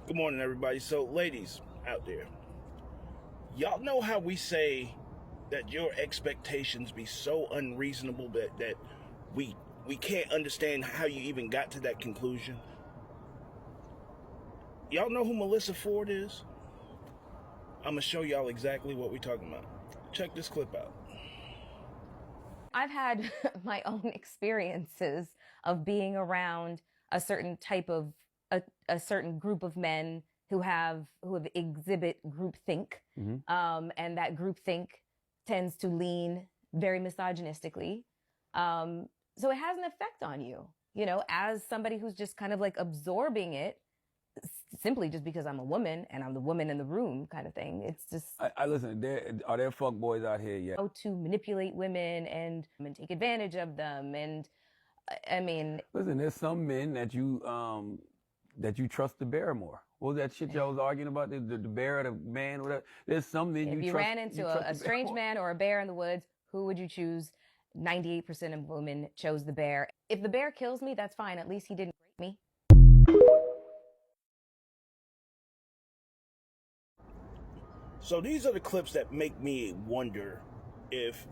Good morning, everybody. So, ladies out there, y'all know how we say that your expectations be so unreasonable that we can't understand how you even got to that conclusion? Y'all know who Melyssa Ford is? I'm going to show y'all exactly what we're talking about. Check this clip out. I've had my own experiences of being around a certain type of a certain group of men who exhibit groupthink, and that groupthink tends to lean very misogynistically. So it has an effect on you, as somebody who's just kind of like absorbing it, simply just because I'm a woman and I'm the woman in the room kind of thing. It's just... I listen, are there fuck boys out here yet? How to manipulate women and take advantage of them. And I mean... Listen, there's some men that you trust to bear more. What was that shit y'all was arguing about? The bear or the man, whatever. There's some men if you trust, ran into a strange man or a bear in the woods, who would you choose? 98% of women chose the bear. If the bear kills me, that's fine. At least he didn't rape me. So these are the clips that make me wonder if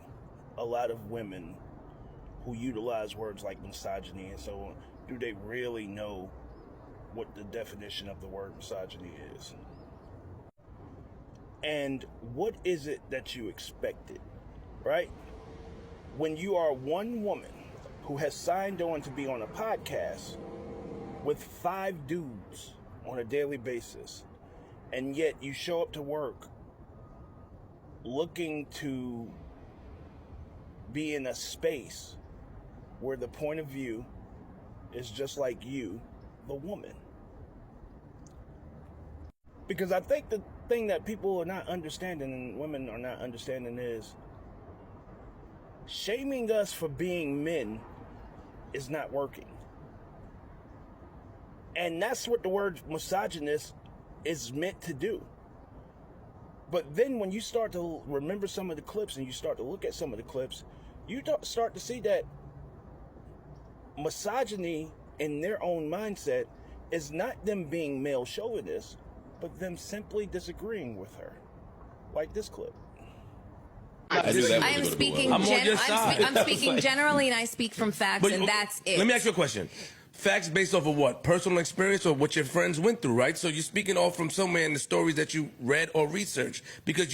a lot of women who utilize words like misogyny and so on, do they really know what the definition of the word misogyny is? And what is it that you expected, right? When you are one woman who has signed on to be on a podcast with 5 dudes on a daily basis, and yet you show up to work looking to be in a space where the point of view is just like you, the woman. Because I think the thing that people are not understanding and women are not understanding is shaming us for being men is not working. And that's what the word misogynist is meant to do. But then when you start to remember some of the clips and you start to look at some of the clips, you start to see that misogyny in their own mindset is not them being male chauvinists, but them simply disagreeing with her. Like this clip. I am speaking generally, and I speak from facts, and that's it. Let me ask you a question. Facts based off of what? Personal experience or what your friends went through, right? So you're speaking all from somewhere in the stories that you read or researched. Because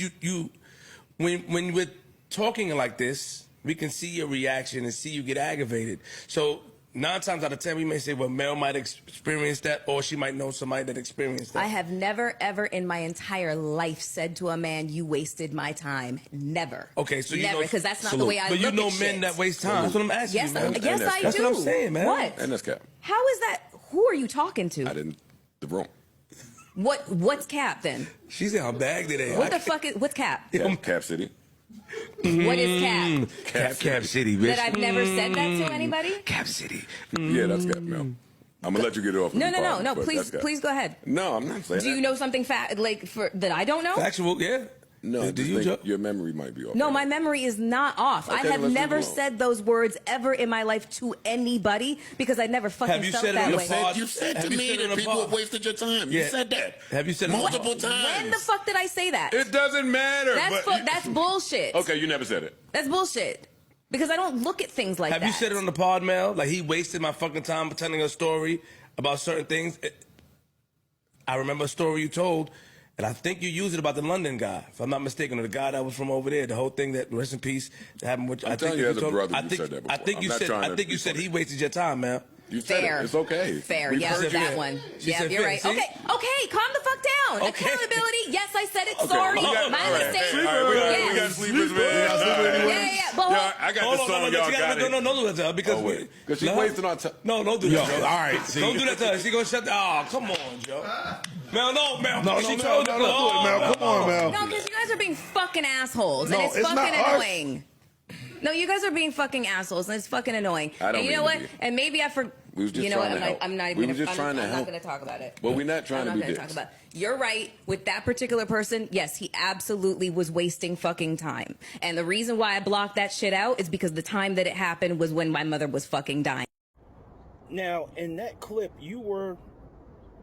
when we're talking like this, we can see your reaction and see you get aggravated. So 9 times out of 10, we may say, well, Mel might experience that, or she might know somebody that experienced that. I have never, ever in my entire life said to a man, you wasted my time. Never. Okay, so never, because that's not the way I look at shit. But you know men that waste time. That's what I'm asking you, man. Yes, I do. That's what I'm saying, man. What? And that's cap. How is that? Who are you talking to? I didn't. The room. What's cap then? She's in her bag today. What the fuck is, what's cap? Cap City. What is cap? Cap City, bitch. That I've never said that to anybody? Cap City. Yeah, that's cap, Mel. I'm gonna let you get it off. No. Please go ahead. No, I'm not saying. Do you know something that I don't know? Factual, yeah. No, do you? Your memory might be off. No, my memory is not off. Okay, I have never said those words ever in my life to anybody because I never fucking felt that way. You said to me that people have wasted your time. You said that. Have you said it multiple times? When the fuck did I say that? It doesn't matter. That's bullshit. Okay, you never said it. That's bullshit. Because I don't look at things like that. Have you said it on the pod, Mel? Like he wasted my fucking time telling a story about certain things. I remember a story you told. And I think you used it about the London guy, if I'm not mistaken, or the guy that was from over there. The whole thing that, rest in peace, that happened with. I'm telling you, as a brother, you said that before. I think you said he wasted your time, man. You said it. It's okay. Fair. Yeah, that one. Yeah, you're right. Okay, calm the fuck down. Okay. Accountability. Yes, I said it. Okay. Sorry. My mistake. We got sleepers, man. Yeah. But I got the song. Y'all got it. No, don't do that to her because she wasting our time. No, don't do that. All right. Don't do that to her. She gonna shut the. Oh, come on, Joe. Mel, no. She told you. Mel, come on, Mel. No, because you guys are being fucking assholes, and it's fucking annoying. No, you guys are being fucking assholes, and it's fucking annoying. And you know what? And maybe I forgot. You know what? I'm not even going to talk about it. Well, we're not trying to be dicks. Talk about it. You're right. With that particular person, yes, he absolutely was wasting fucking time. And the reason why I blocked that shit out is because the time that it happened was when my mother was fucking dying. Now, in that clip, you were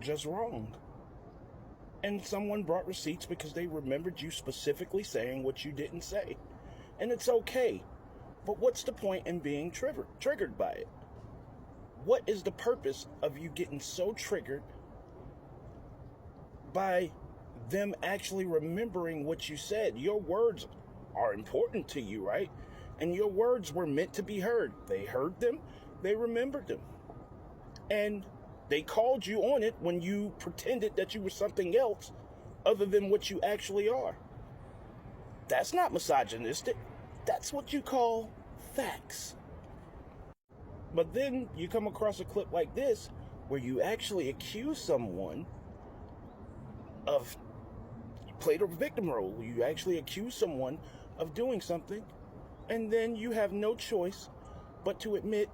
just wrong. And someone brought receipts because they remembered you specifically saying what you didn't say. And it's okay. But what's the point in being triggered by it? What is the purpose of you getting so triggered by them actually remembering what you said? Your words are important to you, right? And your words were meant to be heard. They heard them, they remembered them. And they called you on it when you pretended that you were something else other than what you actually are. That's not misogynistic. That's what you call facts. But then you come across a clip like this where you actually accuse someone of, you played a victim role. You actually accuse someone of doing something, and then you have no choice but to admit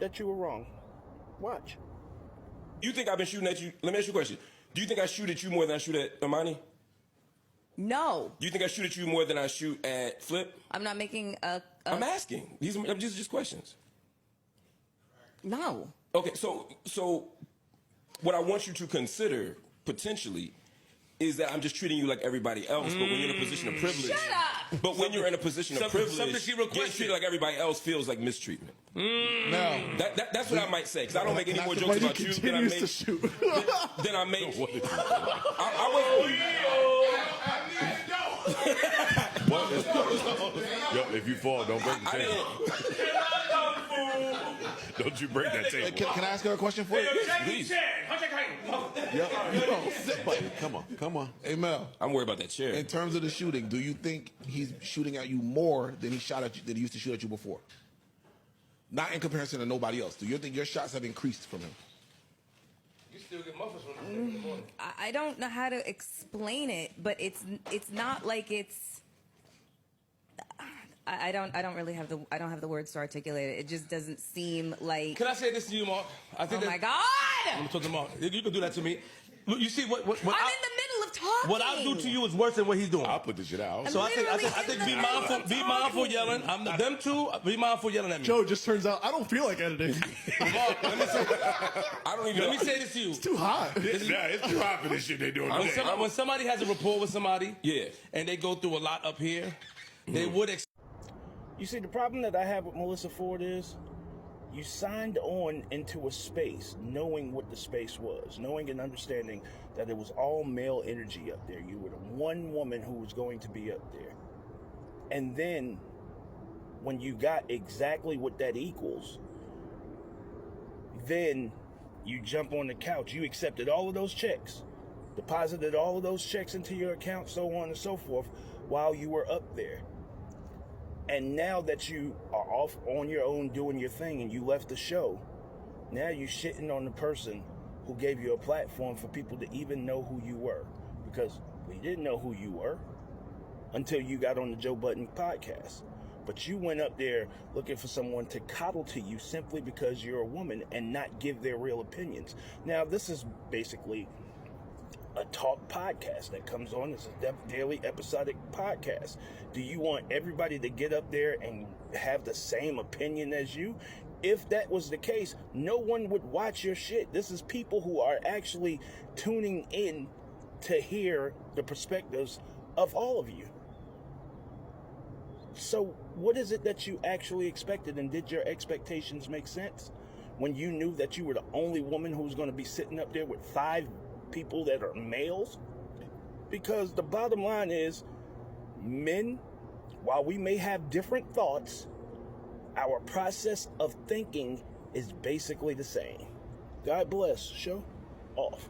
that you were wrong. Watch. You think I've been shooting at you? Let me ask you a question. Do you think I shoot at you more than I shoot at Imani? No. Do you think I shoot at you more than I shoot at Flip? I'm not making a I'm asking. These are just questions. No. Okay, so what I want you to consider potentially is that I'm just treating you like everybody else, but when you're in a position of privilege. Shut up! But when you're in a position of privilege, getting treated like everybody else feels like mistreatment. No. That's what I might say, because I don't make any more jokes about you than I make. Than I make. Yo, if you fall, don't break the table. Don't you break that table. Can I ask her a question for you? Please. Come on. Hey, Mel. I'm worried about that chair. In terms of the shooting, do you think he's shooting at you more than he shot at you, than he used to shoot at you before? Not in comparison to nobody else. Do you think your shots have increased from him? You still get muffins when you in the morning. I don't know how to explain it, but it's not like it's. I don't have the words to articulate it. It just doesn't seem like. Can I say this to you, Mark? I think my God! I'm talking to Mark. You can do that to me. Look, you see what I'm in the middle of talking. What I do to you is worse than what he's doing. I'll put this shit out. So I think be mindful yelling. Them two, be mindful yelling at me. Joe, just turns out I don't feel like editing. Mark, let me say this to you. It's too hot. It's too hot for this shit they doing today. When somebody has a rapport with somebody, and they go through a lot up here, they would. You see, the problem that I have with Melyssa Ford is you signed on into a space knowing what the space was, knowing and understanding that it was all male energy up there. You were the one woman who was going to be up there. And then when you got exactly what that equals, then you jump on the couch. You accepted all of those checks, deposited all of those checks into your account, so on and so forth, while you were up there. And now that you are off on your own doing your thing and you left the show, now you're shitting on the person who gave you a platform for people to even know who you were. Because we didn't know who you were until you got on the Joe Budden podcast. But you went up there looking for someone to coddle to you simply because you're a woman and not give their real opinions. Now, this is basically a talk podcast that comes on. It's a daily episodic podcast. Do you want everybody to get up there and have the same opinion as you? If that was the case, no one would watch your shit. This is people who are actually tuning in to hear the perspectives of all of you. So what is it that you actually expected, and did your expectations make sense when you knew that you were the only woman who was going to be sitting up there with 5 people that are males? Because the bottom line is, men, while we may have different thoughts, our process of thinking is basically the same. God bless. Show off.